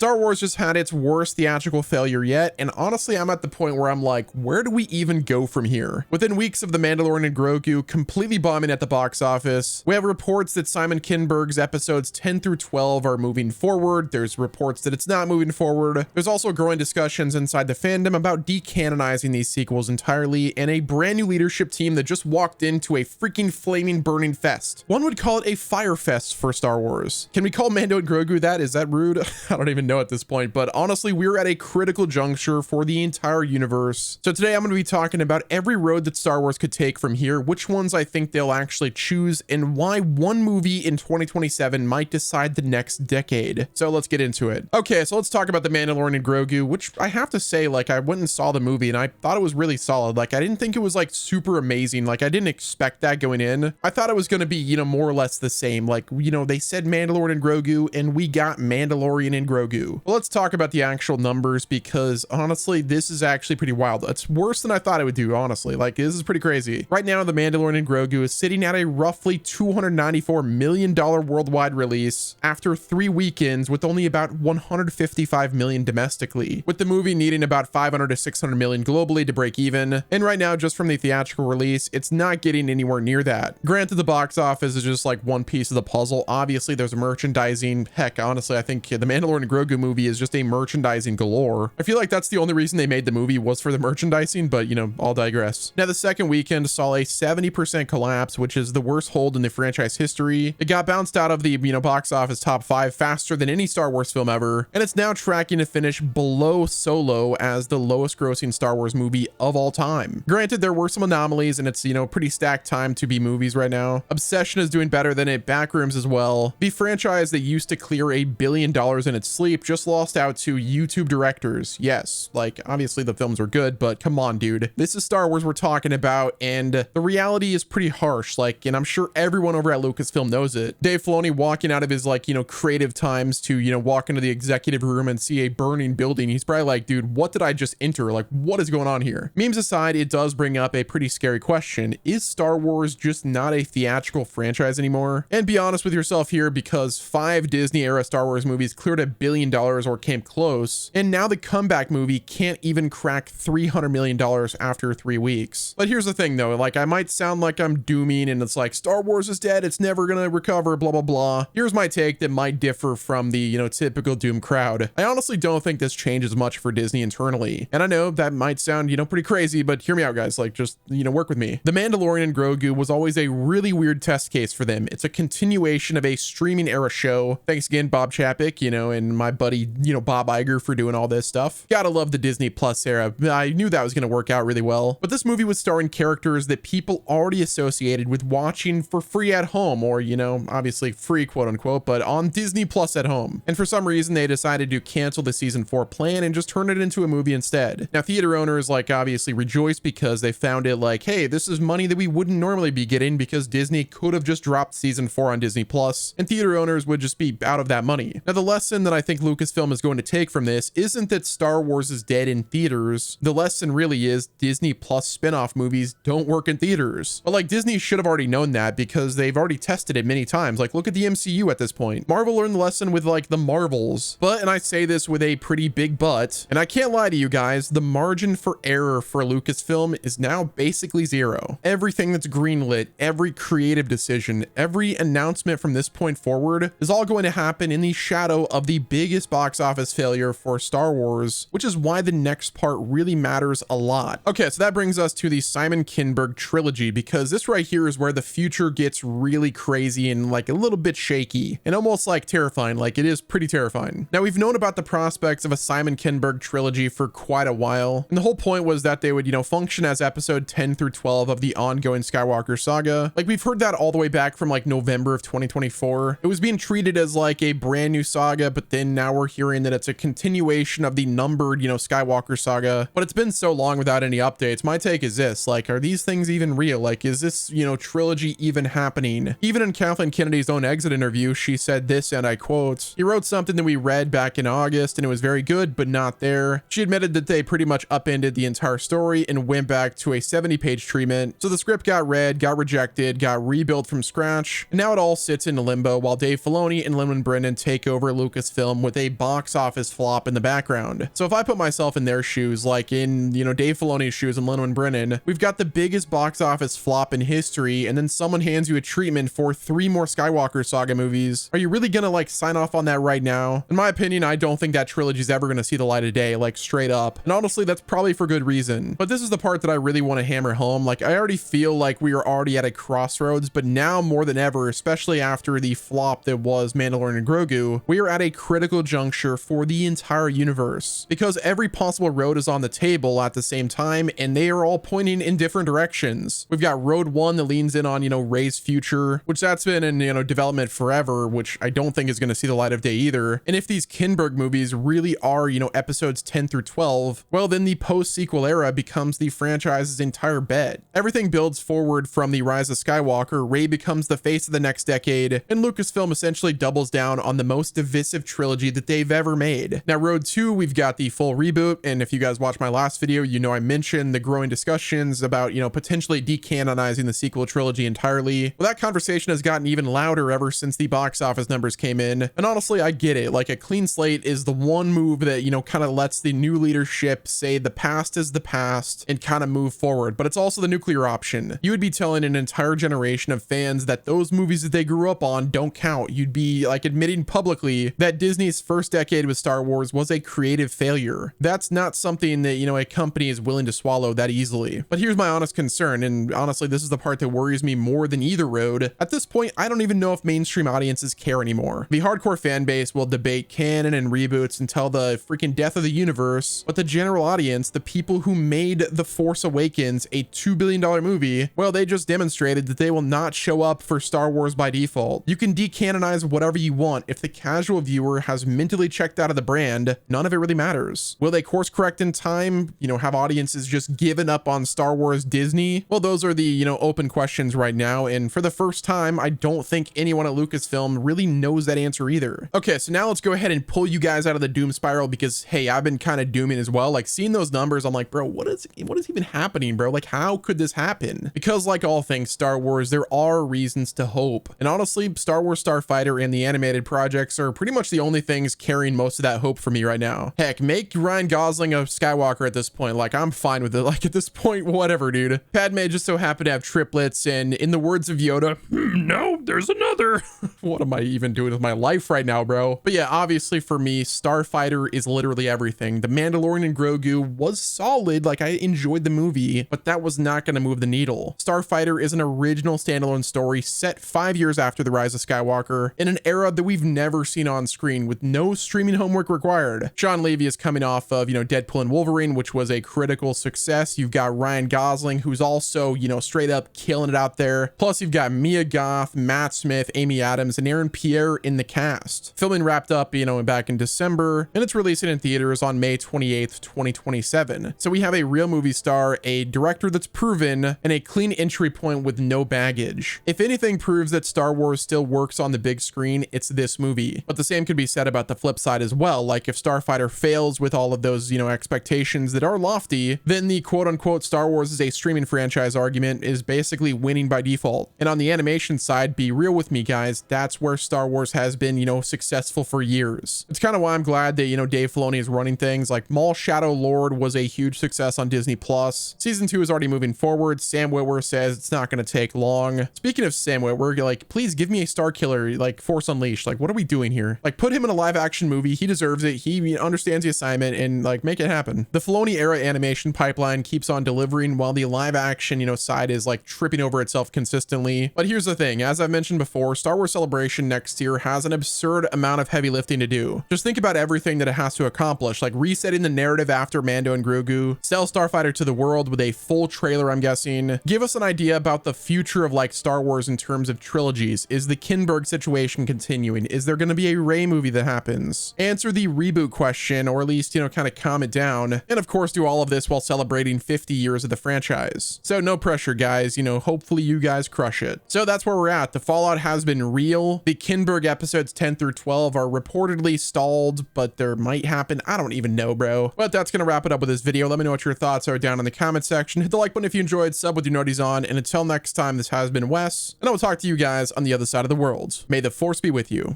Star Wars just had its worst theatrical failure yet, and honestly, I'm at the point where I'm like, where do we even go from here? Within weeks of The Mandalorian and Grogu completely bombing at the box office, we have reports that Simon Kinberg's episodes 10 through 12 are moving forward. There's reports that it's not moving forward. There's also growing discussions inside the fandom about decanonizing these sequels entirely, and a brand new leadership team that just walked into a freaking flaming burning fest. One would call it a fire fest for Star Wars. Can we call Mando and Grogu that? Is that rude? I don't even know at this point, but honestly, we're at a critical juncture for the entire universe. So today I'm going to be talking about every road that Star Wars could take from here, which ones I think they'll actually choose, and why one movie in 2027 might decide the next decade. So let's get into it. Okay, so let's talk about The Mandalorian and Grogu, which I have to say, like, I went and saw the movie and I thought it was really solid. Like, I didn't think it was like super amazing. Like, I didn't expect that going in. I thought it was going to be, you know, more or less the same. Like, you know, they said Mandalorian and Grogu and we got Mandalorian and Grogu. Well, let's talk about the actual numbers, because honestly, this is actually pretty wild. It's worse than I thought it would do, honestly. Like, this is pretty crazy. Right now, The Mandalorian and Grogu is sitting at a roughly $294 million worldwide release after 3 weekends, with only about 155 million domestically, with the movie needing about 500 to 600 million globally to break even. And right now, just from the theatrical release, it's not getting anywhere near that. Granted, the box office is just like one piece of the puzzle. Obviously, there's merchandising. Heck, honestly, I think The Mandalorian and Grogu movie is just a merchandising galore. I feel like that's the only reason they made the movie was for the merchandising, but you know, I'll digress. Now, the second weekend saw a 70% collapse, which is the worst hold in the franchise history. It got bounced out of the, you know, box office top 5 faster than any Star Wars film ever, and it's now tracking to finish below Solo as the lowest grossing Star Wars movie of all time. Granted, there were some anomalies, and it's, you know, pretty stacked time to be movies right now. Obsession is doing better than it, Backrooms as well. The franchise that used to clear $1 billion in its sleep just lost out to YouTube directors. Yes, like, obviously the films were good, but come on, dude. This is Star Wars we're talking about, and the reality is pretty harsh. Like, and I'm sure everyone over at Lucasfilm knows it. Dave Filoni walking out of his, like, you know, creative times to, you know, walk into the executive room and see a burning building. He's probably like, dude, what did I just enter? Like, what is going on here? Memes aside, it does bring up a pretty scary question. Is Star Wars just not a theatrical franchise anymore? And be honest with yourself here, because 5 Disney era Star Wars movies cleared $1 billion or came close, and now the comeback movie can't even crack $300 million after 3 weeks. But here's the thing though, like, I might sound like I'm dooming and it's like Star Wars is dead, it's never gonna recover, blah blah blah. Here's my take that might differ from the, you know, typical doom crowd. I honestly don't think this changes much for Disney internally, and I know that might sound, you know, pretty crazy, but hear me out, guys. Like, just, you know, work with me. The Mandalorian and Grogu was always a really weird test case for them. It's a continuation of a streaming era show. Thanks again, Bob Chapek, you know, and my buddy, you know, Bob Iger, for doing all this stuff. Gotta love the Disney Plus era. I knew that was gonna work out really well, but this movie was starring characters that people already associated with watching for free at home, or, you know, obviously free, quote unquote, but on Disney Plus at home. And for some reason, they decided to cancel the season 4 plan and just turn it into a movie instead. Now, theater owners, like, obviously rejoice because they found it like, hey, this is money that we wouldn't normally be getting, because Disney could have just dropped season 4 on Disney Plus, and theater owners would just be out of that money. Now, the lesson that I think Lucasfilm is going to take from this isn't that Star Wars is dead in theaters. The lesson really is Disney Plus spin-off movies don't work in theaters. But like, Disney should have already known that, because they've already tested it many times. Like, look at the MCU at this point. Marvel learned the lesson with, like, the Marvels. But, and I say this with a pretty big but, and I can't lie to you guys, the margin for error for Lucasfilm is now basically 0. Everything that's greenlit, every creative decision, every announcement from this point forward is all going to happen in the shadow of the biggest box office failure for Star Wars, which is why the next part really matters a lot. Okay, so that brings us to the Simon Kinberg trilogy, because this right here is where the future gets really crazy and like a little bit shaky and almost like terrifying. Like, it is pretty terrifying. Now, we've known about the prospects of a Simon Kinberg trilogy for quite a while, and the whole point was that they would, you know, function as episode 10 through 12 of the ongoing Skywalker saga. Like, we've heard that all the way back from like November of 2024. It was being treated as like a brand new saga, but then now we're hearing that it's a continuation of the numbered, you know, Skywalker saga. But it's been so long without any updates. My take is this, like, are these things even real? Like, is this, you know, trilogy even happening? Even in Kathleen Kennedy's own exit interview, she said this, and I quote, "He wrote something that we read back in August and it was very good, but not there." She admitted that they pretty much upended the entire story and went back to a 70-page treatment. So the script got read, got rejected, got rebuilt from scratch, and now it all sits in limbo while Dave Filoni and Lin Brennan take over Lucasfilm with with a box office flop in the background. So if I put myself in their shoes, like in, you know, Dave Filoni's shoes and Leno and Brennan, we've got the biggest box office flop in history, and then someone hands you a treatment for 3 more Skywalker Saga movies. Are you really gonna like sign off on that right now? In my opinion, I don't think that trilogy is ever gonna see the light of day, like straight up. And honestly, that's probably for good reason. But this is the part that I really want to hammer home. Like, I already feel like we are already at a crossroads, but now more than ever, especially after the flop that was Mandalorian and Grogu, we are at a critical juncture for the entire universe, because every possible road is on the table at the same time, and they are all pointing in different directions. We've got Road 1 that leans in on, you know, Rey's future, which that's been in, you know, development forever, which I don't think is going to see the light of day either. And if these Kinberg movies really are, you know, episodes 10 through 12, well, then the post-sequel era becomes the franchise's entire bet. Everything builds forward from the rise of Skywalker, Rey becomes the face of the next decade, and Lucasfilm essentially doubles down on the most divisive trilogy that they've ever made. Now, Road 2, we've got the full reboot, and if you guys watched my last video, you know I mentioned the growing discussions about, you know, potentially decanonizing the sequel trilogy entirely. Well, that conversation has gotten even louder ever since the box office numbers came in, and honestly, I get it. Like, a clean slate is the one move that, you know, kind of lets the new leadership say the past is the past and kind of move forward, but it's also the nuclear option. You would be telling an entire generation of fans that those movies that they grew up on don't count. You'd be like admitting publicly that Disney's first decade with Star Wars was a creative failure. That's not something that, you know, a company is willing to swallow that easily. But here's my honest concern, and honestly, this is the part that worries me more than either road. At this point, I don't even know if mainstream audiences care anymore. The hardcore fan base will debate canon and reboots until the freaking death of the universe, but the general audience, the people who made The Force Awakens a $2 billion movie, well, they just demonstrated that they will not show up for Star Wars by default. You can decanonize whatever you want. If the casual viewer has mentally checked out of the brand, none of it really matters. Will they course correct in time? You know, have audiences just given up on Star Wars Disney? Well, those are the, you know, open questions right now, and for the first time, I don't think anyone at Lucasfilm really knows that answer either. Okay, so now let's go ahead and pull you guys out of the doom spiral, because hey, I've been kind of dooming as well. Like, seeing those numbers, I'm like, bro, what is even happening, bro? Like, how could this happen? Because like all things Star Wars, there are reasons to hope. And honestly, Star Wars Starfighter and the animated projects are pretty much the only things carrying most of that hope for me right now. Heck, make Ryan Gosling a Skywalker at this point. Like, I'm fine with it. Like, at this point, whatever, dude. Padme just so happened to have triplets, and in the words of Yoda, no, there's another. What am I even doing with my life right now, bro? But yeah, obviously for me, Starfighter is literally everything. The Mandalorian and Grogu was solid. Like, I enjoyed the movie, but that was not going to move the needle. Starfighter is an original standalone story set 5 years after the rise of Skywalker in an era that we've never seen on screen, with no streaming homework required. Sean Levy is coming off of, you know, Deadpool and Wolverine, which was a critical success. You've got Ryan Gosling, who's also, you know, straight up killing it out there. Plus you've got Mia Goth, Matt Smith, Amy Adams, and Aaron Pierre in the cast. Filming wrapped up, you know, back in December, and it's releasing in theaters on May 28th, 2027. So we have a real movie star, a director that's proven, and a clean entry point with no baggage. If anything proves that Star Wars still works on the big screen, it's this movie. But the same could be said about the flip side as well. Like, if Starfighter fails with all of those, you know, expectations that are lofty, then the quote unquote Star Wars is a streaming franchise argument is basically winning by default. And on the animation side, be real with me, guys, that's where Star Wars has been, you know, successful for years. It's kind of why I'm glad that, you know, Dave Filoni is running things. Like, Maul Shadow Lord was a huge success on Disney Plus. Season 2 is already moving forward. Sam Witwer says it's not going to take long. Speaking of Sam Witwer, like, please give me a Star Killer, like Force Unleashed. Like, what are we doing here? Like, put him in a live action movie. He deserves it. He understands the assignment, and like, make it happen. The Filoni era animation pipeline keeps on delivering, while the live action, you know, side is like tripping over itself consistently. But here's the thing, as I've mentioned before, Star Wars Celebration next year has an absurd amount of heavy lifting to do. Just think about everything that it has to accomplish, like resetting the narrative after Mando and Grogu, sell Starfighter to the world with a full trailer, I'm guessing. Give us an idea about the future of like Star Wars in terms of trilogies. Is the Kinberg situation continuing? Is there going to be a Rey movie that happens? Answer the reboot question, or at least, you know, kind of calm it down. And of course, do all of this while celebrating 50 years of the franchise. So no pressure, guys. You know, hopefully you guys crush it. So that's where we're at. The fallout has been real. The Kinberg episodes 10 through 12 are reportedly stalled, but there might happen. I don't even know, bro. But that's going to wrap it up with this video. Let me know what your thoughts are down in the comment section. Hit the like button if you enjoyed, sub with your noties on, and until next time, this has been Wes, and I will talk to you guys on the other side of the world. May the Force be with you.